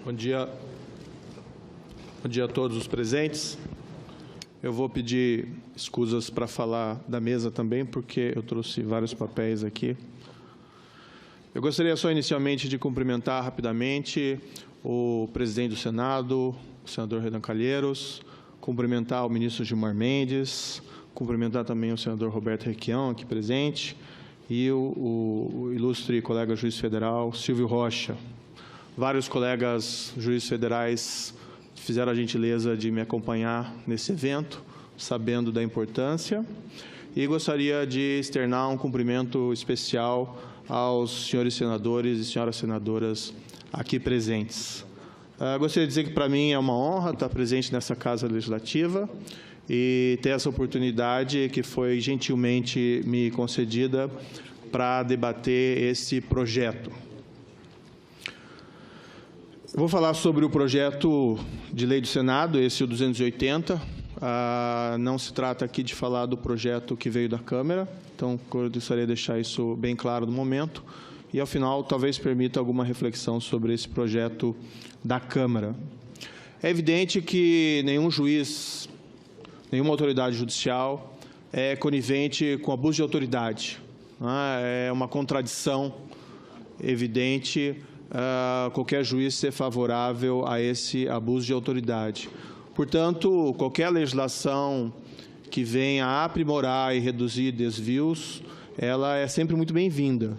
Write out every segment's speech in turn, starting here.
Bom dia a todos os presentes. Eu vou pedir escusas para falar da mesa também, porque eu trouxe vários papéis aqui. Eu gostaria só inicialmente de cumprimentar rapidamente o presidente do Senado, o senador Renan Calheiros, cumprimentar o ministro Gilmar Mendes, cumprimentar também o senador Roberto Requião, aqui presente, e o ilustre colega juiz federal Silvio Rocha. Vários colegas juízes federais fizeram a gentileza de me acompanhar nesse evento, sabendo da importância, e gostaria de externar um cumprimento especial aos senhores senadores e senhoras senadoras aqui presentes. Gostaria de dizer que, para mim, é uma honra estar presente nessa Casa Legislativa e ter essa oportunidade que foi gentilmente me concedida para debater esse projeto. Eu vou falar sobre o projeto de lei do Senado, esse o 280. Não se trata aqui de falar do projeto que veio da Câmara, então eu gostaria de deixar isso bem claro no momento. E, ao final, talvez permita alguma reflexão sobre esse projeto da Câmara. É evidente que nenhum juiz, nenhuma autoridade judicial é conivente com abuso de autoridade. É uma contradição evidente qualquer juiz ser favorável a esse abuso de autoridade. Portanto, qualquer legislação que venha a aprimorar e reduzir desvios, ela é sempre muito bem-vinda.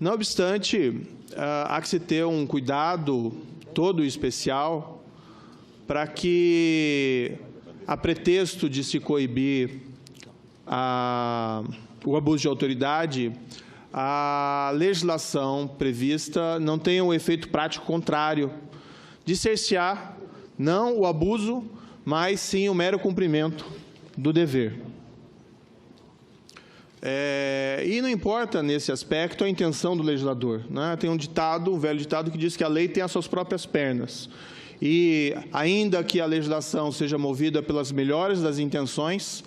Não obstante, há que se ter um cuidado todo especial para que, a pretexto de se coibir o abuso de autoridade, a legislação prevista não tenha um efeito prático contrário de cercear não o abuso, mas sim o mero cumprimento do dever. E não importa, nesse aspecto, a intenção do legislador, né? Tem um velho ditado, que diz que a lei tem as suas próprias pernas. E, ainda que a legislação seja movida pelas melhores das intenções,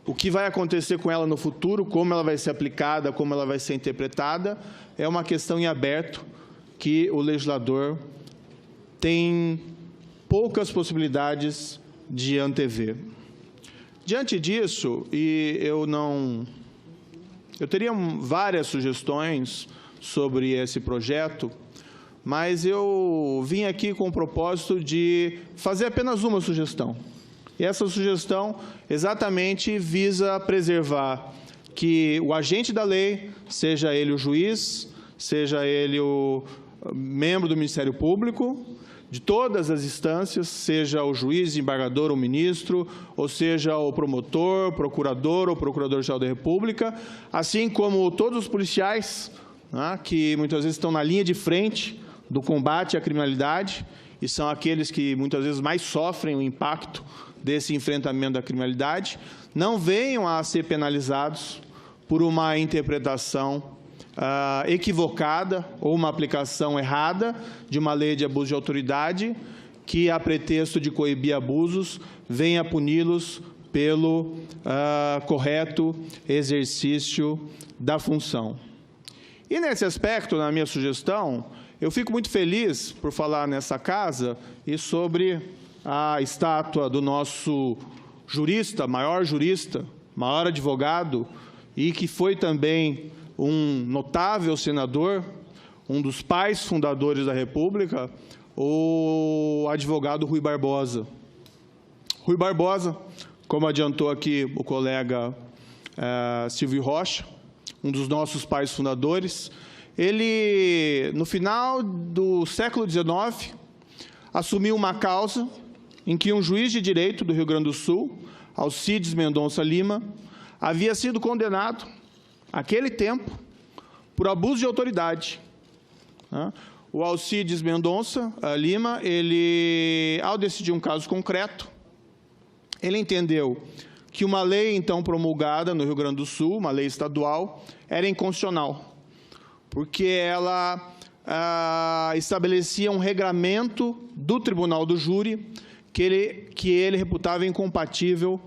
o que vai acontecer com ela no futuro, como ela vai ser aplicada, como ela vai ser interpretada, é uma questão em aberto que o legislador tem poucas possibilidades de antever. Diante disso, eu teria várias sugestões sobre esse projeto, mas eu vim aqui com o propósito de fazer apenas uma sugestão. E essa sugestão exatamente visa preservar que o agente da lei, seja ele o juiz, seja ele o membro do Ministério Público, de todas as instâncias, seja o juiz, embargador ou ministro, ou seja o promotor, procurador ou procurador-geral da República, assim como todos os policiais, né, que muitas vezes estão na linha de frente do combate à criminalidade e são aqueles que muitas vezes mais sofrem o impacto desse enfrentamento da criminalidade, não venham a ser penalizados por uma interpretação equivocada ou uma aplicação errada de uma lei de abuso de autoridade que, a pretexto de coibir abusos, venha puni-los pelo correto exercício da função. E, nesse aspecto, na minha sugestão, eu fico muito feliz por falar nessa casa e sobre a estátua do nosso jurista, maior advogado, e que foi também um notável senador, um dos pais fundadores da República, o advogado Rui Barbosa. Rui Barbosa, como adiantou aqui o colega Silvio Rocha, um dos nossos pais fundadores, ele, no final do século XIX, assumiu uma causa em que um juiz de direito do Rio Grande do Sul, Alcides Mendonça Lima, havia sido condenado, naquele tempo, por abuso de autoridade. O Alcides Mendonça Lima, ao decidir um caso concreto, ele entendeu que uma lei, então, promulgada no Rio Grande do Sul, uma lei estadual, era inconstitucional, porque ela estabelecia um regramento do Tribunal do Júri que ele reputava incompatível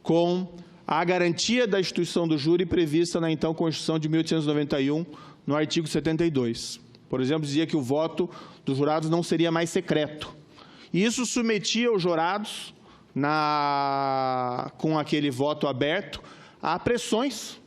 com a garantia da instituição do júri prevista na então Constituição de 1891, no artigo 72. Por exemplo, dizia que o voto dos jurados não seria mais secreto. E isso submetia os jurados, com aquele voto aberto, a pressões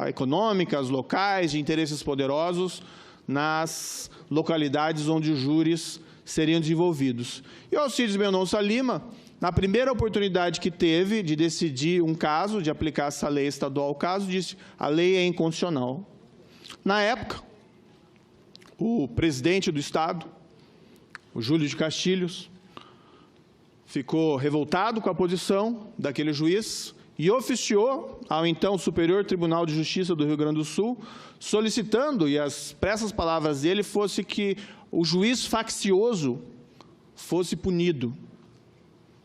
econômicas, locais, de interesses poderosos, nas localidades onde os júris seriam desenvolvidos. E o Alcides Mendonça Lima, na primeira oportunidade que teve de decidir um caso, de aplicar essa lei estadual ao caso, disse: a lei é inconstitucional. Na época, o presidente do Estado, o Júlio de Castilhos, ficou revoltado com a posição daquele juiz e oficiou ao então Superior Tribunal de Justiça do Rio Grande do Sul, solicitando, e as expressas palavras dele fosse que o juiz faccioso fosse punido,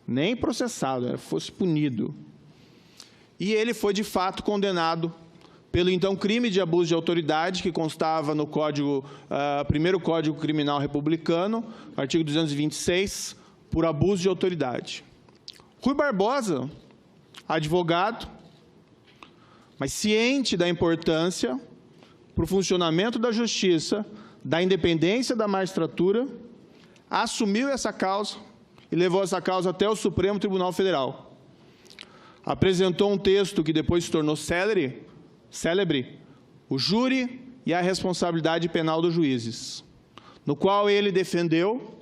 nem processado, fosse punido. E ele foi, de fato, condenado pelo então crime de abuso de autoridade, que constava no primeiro Código Criminal Republicano, artigo 226, por abuso de autoridade. Rui Barbosa, advogado, mas ciente da importância para o funcionamento da justiça, da independência da magistratura, assumiu essa causa e levou essa causa até o Supremo Tribunal Federal. Apresentou um texto que depois se tornou célebre, o Júri e a Responsabilidade Penal dos Juízes, no qual ele defendeu,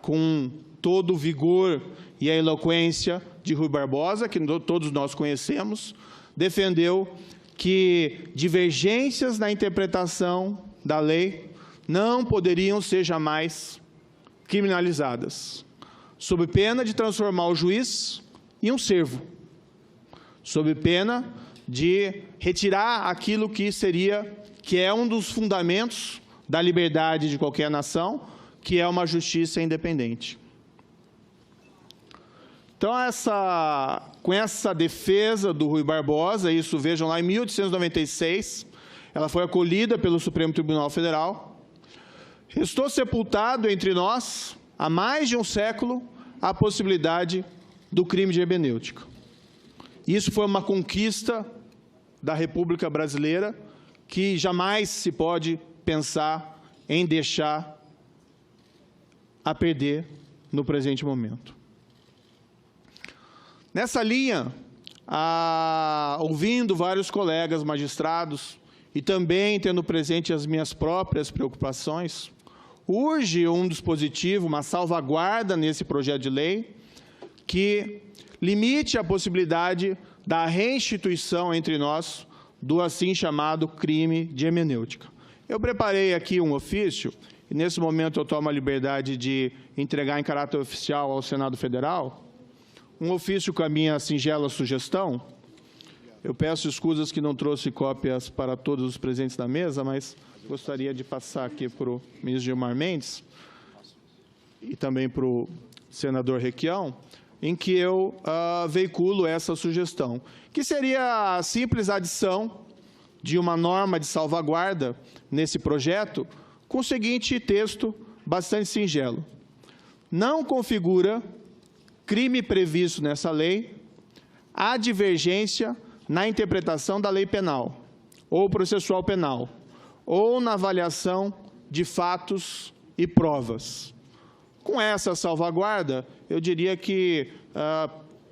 com todo o vigor e a eloquência de Rui Barbosa, que todos nós conhecemos, defendeu que divergências na interpretação da lei não poderiam ser jamais criminalizadas, sob pena de transformar o juiz em um servo, sob pena de retirar aquilo que é um dos fundamentos da liberdade de qualquer nação, que é uma justiça independente. Então, com essa defesa do Rui Barbosa, isso vejam lá em 1896, ela foi acolhida pelo Supremo Tribunal Federal, restou sepultado entre nós, há mais de um século, a possibilidade do crime de hermenêutica. Isso foi uma conquista da República Brasileira que jamais se pode pensar em deixar a perder no presente momento. Nessa linha, ouvindo vários colegas magistrados e também tendo presente as minhas próprias preocupações, urge um dispositivo, uma salvaguarda nesse projeto de lei que limite a possibilidade da reinstituição entre nós do assim chamado crime de hermenêutica. Eu preparei aqui um ofício, e nesse momento eu tomo a liberdade de entregar em caráter oficial ao Senado Federal, um ofício com a minha singela sugestão. Eu peço escusas que não trouxe cópias para todos os presentes da mesa, mas gostaria de passar aqui para o ministro Gilmar Mendes e também para o senador Requião, em que eu veiculo essa sugestão, que seria a simples adição de uma norma de salvaguarda nesse projeto, com o seguinte texto bastante singelo: não configura crime previsto nessa lei a divergência na interpretação da lei penal ou processual penal, ou na avaliação de fatos e provas. Com essa salvaguarda, eu diria que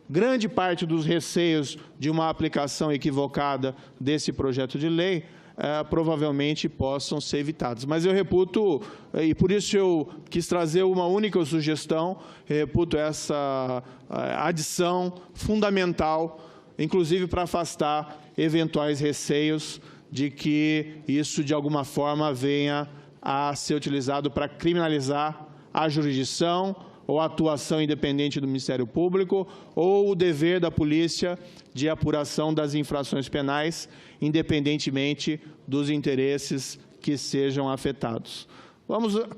grande parte dos receios de uma aplicação equivocada desse projeto de lei provavelmente possam ser evitados. Mas eu reputo, e por isso eu quis trazer uma única sugestão, reputo essa adição fundamental, inclusive para afastar eventuais receios de que isso, de alguma forma, venha a ser utilizado para criminalizar a jurisdição ou a atuação independente do Ministério Público ou o dever da polícia de apuração das infrações penais, independentemente dos interesses que sejam afetados.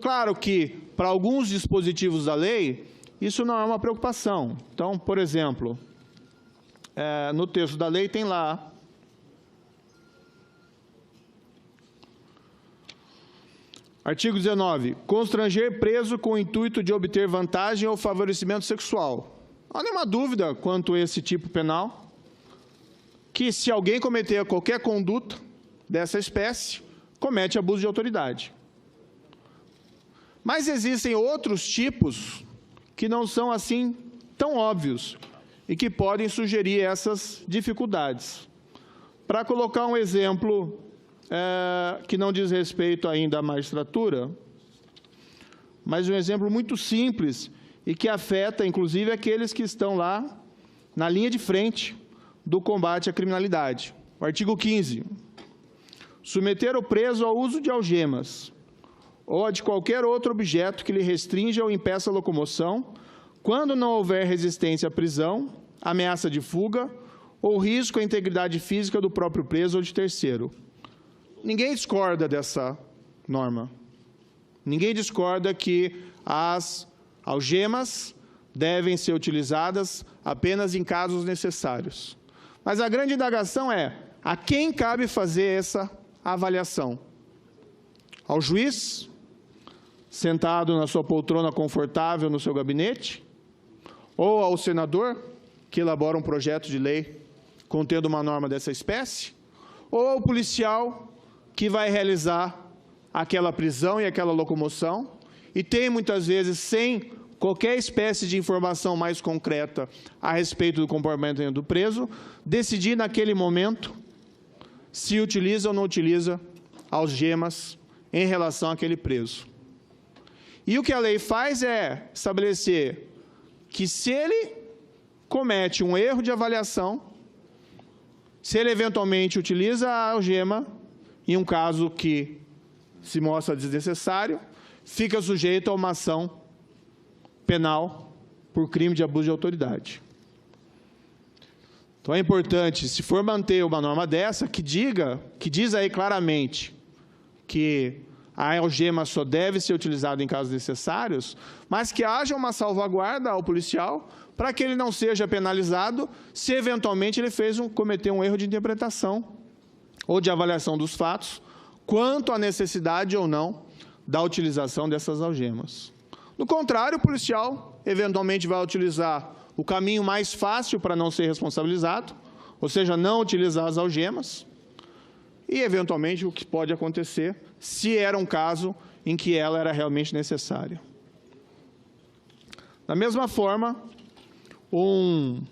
Claro que, para alguns dispositivos da lei, isso não é uma preocupação. Então, por exemplo, no texto da lei tem lá artigo 19, constranger preso com o intuito de obter vantagem ou favorecimento sexual. Não há nenhuma dúvida quanto a esse tipo penal, que se alguém cometer qualquer conduta dessa espécie, comete abuso de autoridade. Mas existem outros tipos que não são assim tão óbvios e que podem sugerir essas dificuldades. Para colocar um exemplo que não diz respeito ainda à magistratura, mas um exemplo muito simples e que afeta, inclusive, aqueles que estão lá na linha de frente do combate à criminalidade. O artigo 15. Submeter o preso ao uso de algemas ou de qualquer outro objeto que lhe restrinja ou impeça a locomoção, quando não houver resistência à prisão, ameaça de fuga ou risco à integridade física do próprio preso ou de terceiro. Ninguém discorda dessa norma. Ninguém discorda que as algemas devem ser utilizadas apenas em casos necessários. Mas a grande indagação é: a quem cabe fazer essa avaliação? Ao juiz, sentado na sua poltrona confortável no seu gabinete? Ou ao senador, que elabora um projeto de lei contendo uma norma dessa espécie? Ou ao policial, que vai realizar aquela prisão e aquela locomoção, e tem, muitas vezes, sem qualquer espécie de informação mais concreta a respeito do comportamento do preso, decidir naquele momento se utiliza ou não utiliza algemas em relação àquele preso. E o que a lei faz é estabelecer que, se ele comete um erro de avaliação, se ele eventualmente utiliza a algema, em um caso que se mostra desnecessário, fica sujeito a uma ação penal por crime de abuso de autoridade. Então é importante, se for manter uma norma dessa, que diz aí claramente que a algema só deve ser utilizada em casos necessários, mas que haja uma salvaguarda ao policial para que ele não seja penalizado se eventualmente ele cometeu um erro de interpretação ou de avaliação dos fatos quanto à necessidade ou não da utilização dessas algemas. Do contrário, o policial eventualmente vai utilizar o caminho mais fácil para não ser responsabilizado, ou seja, não utilizar as algemas, e eventualmente o que pode acontecer se era um caso em que ela era realmente necessária. Da mesma forma, um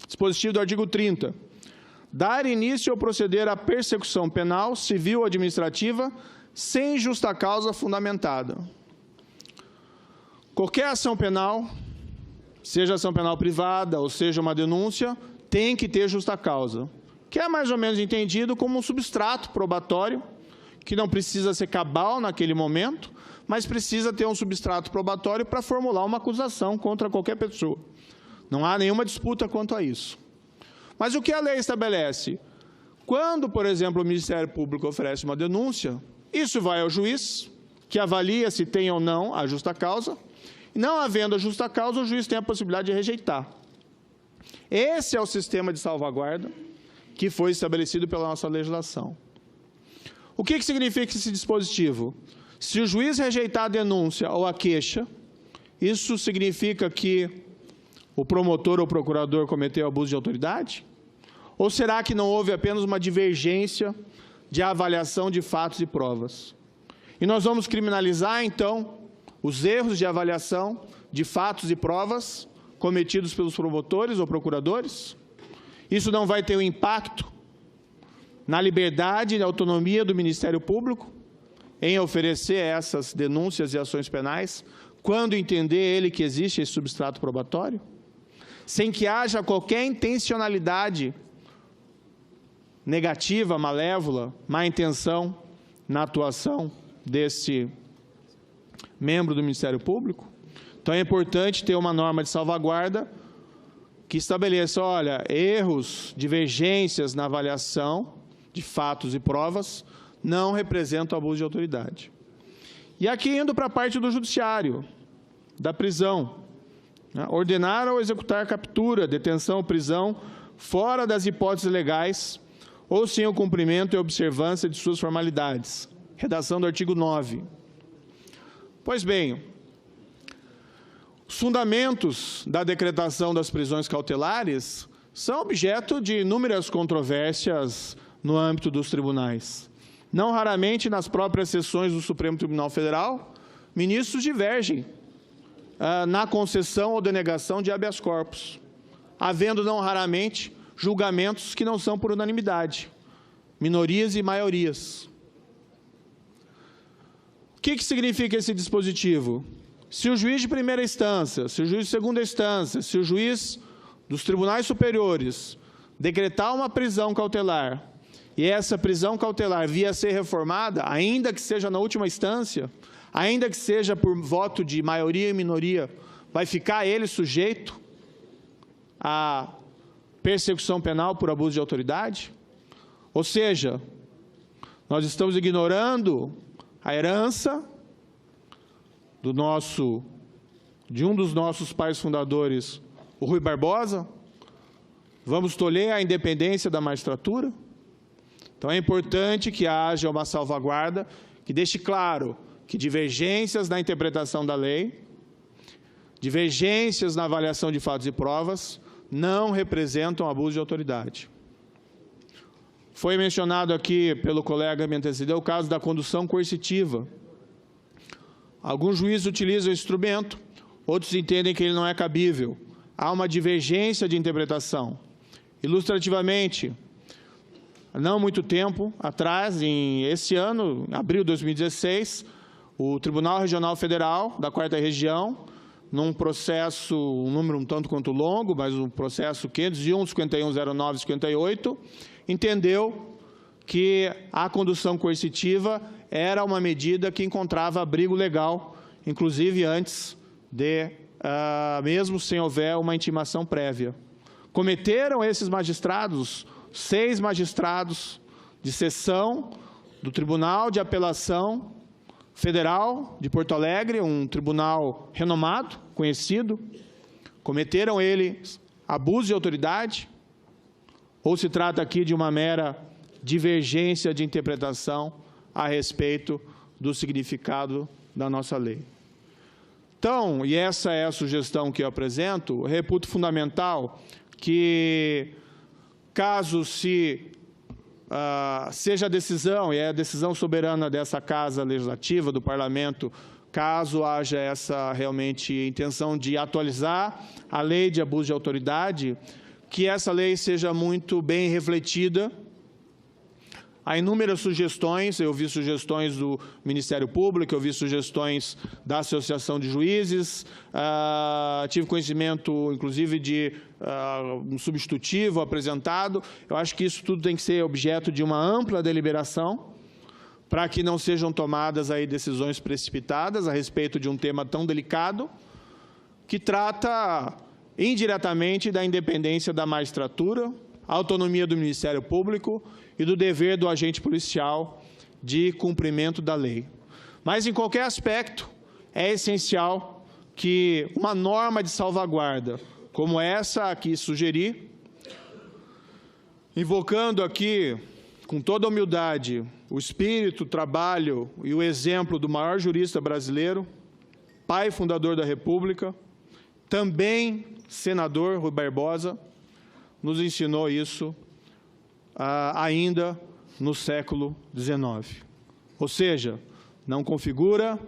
dispositivo do artigo 30. Dar início ou proceder à persecução penal, civil ou administrativa, sem justa causa fundamentada. Qualquer ação penal, seja ação penal privada ou seja uma denúncia, tem que ter justa causa, que é mais ou menos entendido como um substrato probatório, que não precisa ser cabal naquele momento, mas precisa ter um substrato probatório para formular uma acusação contra qualquer pessoa. Não há nenhuma disputa quanto a isso. Mas o que a lei estabelece? Quando, por exemplo, o Ministério Público oferece uma denúncia, isso vai ao juiz, que avalia se tem ou não a justa causa, e não havendo a justa causa, o juiz tem a possibilidade de rejeitar. Esse é o sistema de salvaguarda que foi estabelecido pela nossa legislação. O que significa esse dispositivo? Se o juiz rejeitar a denúncia ou a queixa, isso significa que o promotor ou procurador cometeu abuso de autoridade? Ou será que não houve apenas uma divergência de avaliação de fatos e provas? E nós vamos criminalizar, então, os erros de avaliação de fatos e provas cometidos pelos promotores ou procuradores? Isso não vai ter um impacto na liberdade e na autonomia do Ministério Público em oferecer essas denúncias e ações penais, quando entender ele que existe esse substrato probatório? Sem que haja qualquer intencionalidade negativa, malévola, má intenção na atuação desse membro do Ministério Público? Então é importante ter uma norma de salvaguarda que estabeleça, olha, erros, divergências na avaliação de fatos e provas não representam abuso de autoridade. E aqui indo para a parte do judiciário, da prisão, né? Ordenar ou executar captura, detenção ou prisão fora das hipóteses legais ou sem o cumprimento e observância de suas formalidades. Redação do artigo 9. Pois bem, os fundamentos da decretação das prisões cautelares são objeto de inúmeras controvérsias no âmbito dos tribunais. Não raramente, nas próprias sessões do Supremo Tribunal Federal, ministros divergem na concessão ou denegação de habeas corpus, havendo não raramente julgamentos que não são por unanimidade, minorias e maiorias. O que significa esse dispositivo? Se o juiz de primeira instância, se o juiz de segunda instância, se o juiz dos tribunais superiores decretar uma prisão cautelar e essa prisão cautelar vir a ser reformada, ainda que seja na última instância, ainda que seja por voto de maioria e minoria, vai ficar ele sujeito à persecução penal por abuso de autoridade? Ou seja, nós estamos ignorando a herança de um dos nossos pais fundadores, o Rui Barbosa? Vamos tolher a independência da magistratura? Então, é importante que haja uma salvaguarda que deixe claro que divergências na interpretação da lei, divergências na avaliação de fatos e provas, não representam abuso de autoridade. Foi mencionado aqui pelo colega me antecedeu o caso da condução coercitiva. Alguns juízes utilizam o instrumento, outros entendem que ele não é cabível. Há uma divergência de interpretação. Ilustrativamente, não muito tempo atrás, esse ano, em abril de 2016, o Tribunal Regional Federal da 4ª Região, num processo, um número um tanto quanto longo, mas um processo 501, 5109, 58, entendeu que a condução coercitiva era uma medida que encontrava abrigo legal, inclusive antes de, mesmo sem houver uma intimação prévia. Cometeram esses magistrados, 6 magistrados de seção do Tribunal de Apelação Federal de Porto Alegre, um tribunal renomado, conhecido, cometeram eles abuso de autoridade, ou se trata aqui de uma mera divergência de interpretação a respeito do significado da nossa lei? Então, e essa é a sugestão que eu apresento, reputo fundamental que, caso seja a decisão, e é a decisão soberana dessa Casa Legislativa, do Parlamento, caso haja essa realmente intenção de atualizar a lei de abuso de autoridade, que essa lei seja muito bem refletida. Há inúmeras sugestões, eu vi sugestões do Ministério Público, eu vi sugestões da Associação de Juízes, tive conhecimento, inclusive, de um substitutivo apresentado. Eu acho que isso tudo tem que ser objeto de uma ampla deliberação, para que não sejam tomadas aí decisões precipitadas a respeito de um tema tão delicado, que trata indiretamente da independência da magistratura, autonomia do Ministério Público e do dever do agente policial de cumprimento da lei. Mas, em qualquer aspecto, é essencial que uma norma de salvaguarda, como essa aqui sugeri, invocando aqui, com toda a humildade, o espírito, o trabalho e o exemplo do maior jurista brasileiro, pai fundador da República, também senador Rui Barbosa, nos ensinou isso ainda no século XIX. Ou seja, não configura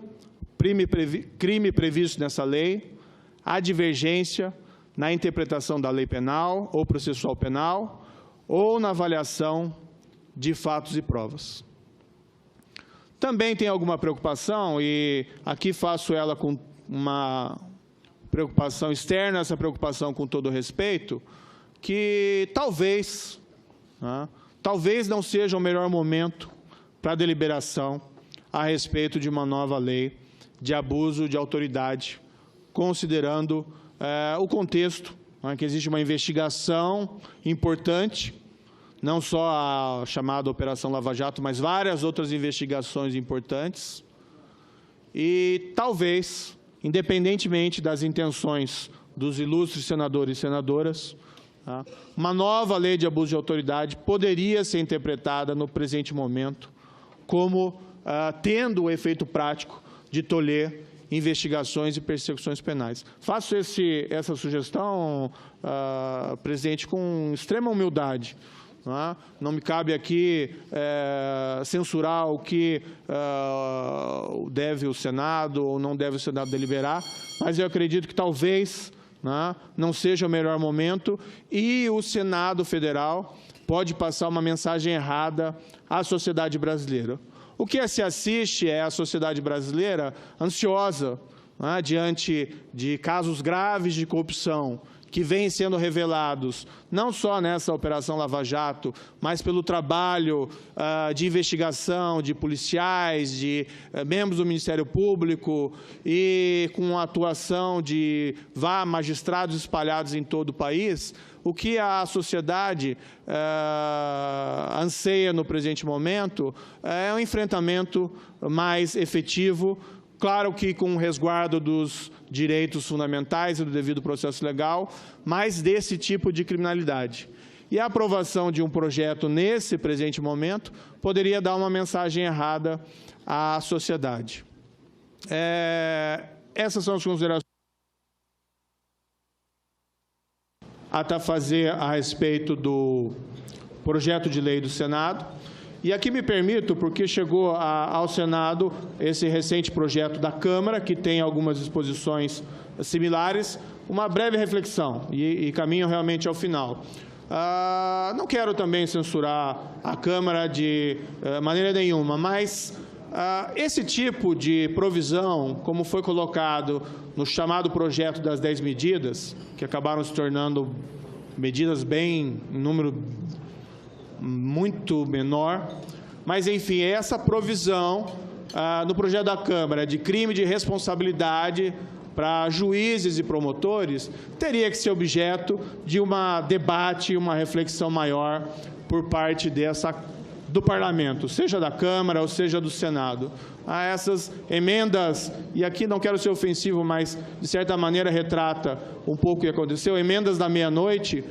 crime previsto nessa lei a divergência na interpretação da lei penal ou processual penal ou na avaliação de fatos e provas. Também tem alguma preocupação, e aqui faço ela com uma preocupação externa, essa preocupação com todo respeito, que talvez não seja o melhor momento para a deliberação a respeito de uma nova lei de abuso de autoridade, considerando o contexto, que existe uma investigação importante, não só a chamada Operação Lava Jato, mas várias outras investigações importantes, e talvez, independentemente das intenções dos ilustres senadores e senadoras, uma nova lei de abuso de autoridade poderia ser interpretada no presente momento como tendo o efeito prático de tolher investigações e persecuções penais. Faço essa sugestão, presidente, com extrema humildade, Não me cabe aqui censurar o que deve o Senado ou não deve o Senado deliberar, mas eu acredito que talvez não seja o melhor momento e o Senado Federal pode passar uma mensagem errada à sociedade brasileira. O que se assiste é a sociedade brasileira ansiosa diante de casos graves de corrupção que vêm sendo revelados, não só nessa Operação Lava Jato, mas pelo trabalho de investigação de policiais, de membros do Ministério Público e com a atuação de magistrados espalhados em todo o país. O que a sociedade anseia no presente momento é um enfrentamento mais efetivo, claro que com o resguardo dos direitos fundamentais e do devido processo legal, mas desse tipo de criminalidade. E a aprovação de um projeto nesse presente momento poderia dar uma mensagem errada à sociedade. Essas são as considerações a fazer a respeito do projeto de lei do Senado. E aqui me permito, porque chegou ao Senado esse recente projeto da Câmara, que tem algumas disposições similares, uma breve reflexão, e caminho realmente ao final. Não quero também censurar a Câmara de maneira nenhuma, mas esse tipo de provisão, como foi colocado no chamado projeto das 10 medidas, que acabaram se tornando medidas em número muito menor, mas, enfim, essa provisão no projeto da Câmara de crime de responsabilidade para juízes e promotores teria que ser objeto de um debate, uma reflexão maior por parte do Parlamento, seja da Câmara ou seja do Senado. Essas emendas, e aqui não quero ser ofensivo, mas de certa maneira retrata um pouco o que aconteceu, emendas da meia-noite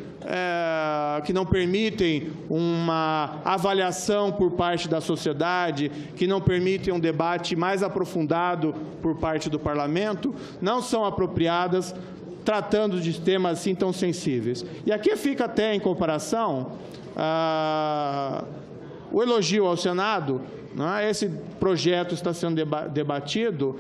que não permitem uma avaliação por parte da sociedade, que não permitem um debate mais aprofundado por parte do Parlamento, não são apropriadas tratando de temas assim tão sensíveis. E aqui fica até em comparação o elogio ao Senado. Esse projeto está sendo debatido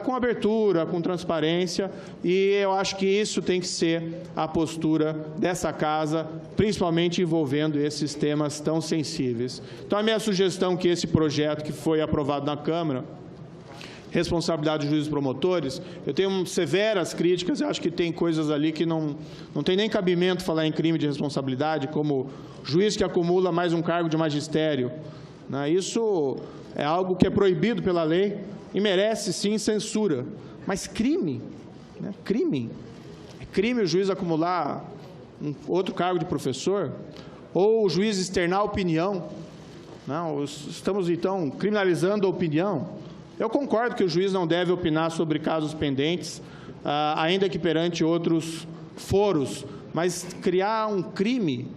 com abertura, com transparência, e eu acho que isso tem que ser a postura dessa Casa, principalmente envolvendo esses temas tão sensíveis. Então, a minha sugestão é que esse projeto que foi aprovado na Câmara, responsabilidade dos juízes e promotores, eu tenho severas críticas, eu acho que tem coisas ali que não tem nem cabimento falar em crime de responsabilidade, como juiz que acumula mais um cargo de magistério. Isso é algo que é proibido pela lei e merece, sim, censura. Mas crime, crime. É crime o juiz acumular outro cargo de professor? Ou o juiz externar opinião? Estamos, então, criminalizando a opinião. Eu concordo que o juiz não deve opinar sobre casos pendentes, ainda que perante outros foros, mas criar um crime,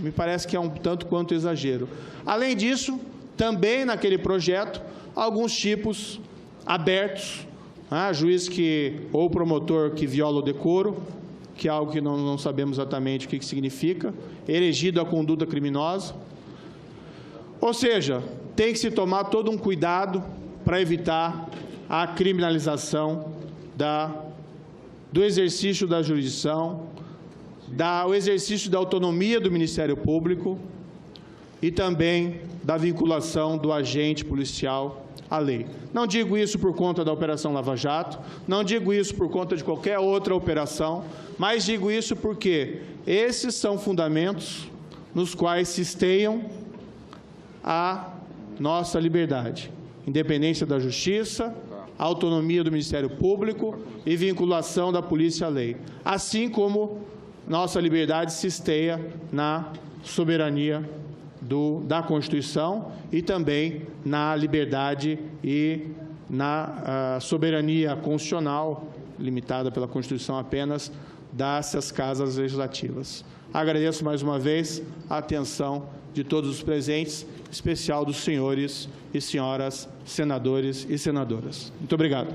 me parece que é um tanto quanto exagero. Além disso, também naquele projeto, alguns tipos abertos, juiz ou promotor que viola o decoro, que é algo que não sabemos exatamente o que significa, elegido a conduta criminosa. Ou seja, tem que se tomar todo um cuidado para evitar a criminalização do exercício da jurisdição, o exercício da autonomia do Ministério Público e também da vinculação do agente policial à lei. Não digo isso por conta da Operação Lava Jato, não digo isso por conta de qualquer outra operação, mas digo isso porque esses são fundamentos nos quais se esteiam a nossa liberdade, independência da Justiça, autonomia do Ministério Público e vinculação da polícia à lei, assim como nossa liberdade se esteia na soberania da Constituição e também na liberdade e na soberania constitucional, limitada pela Constituição apenas, dessas casas legislativas. Agradeço mais uma vez a atenção de todos os presentes, em especial dos senhores e senhoras senadores e senadoras. Muito obrigado.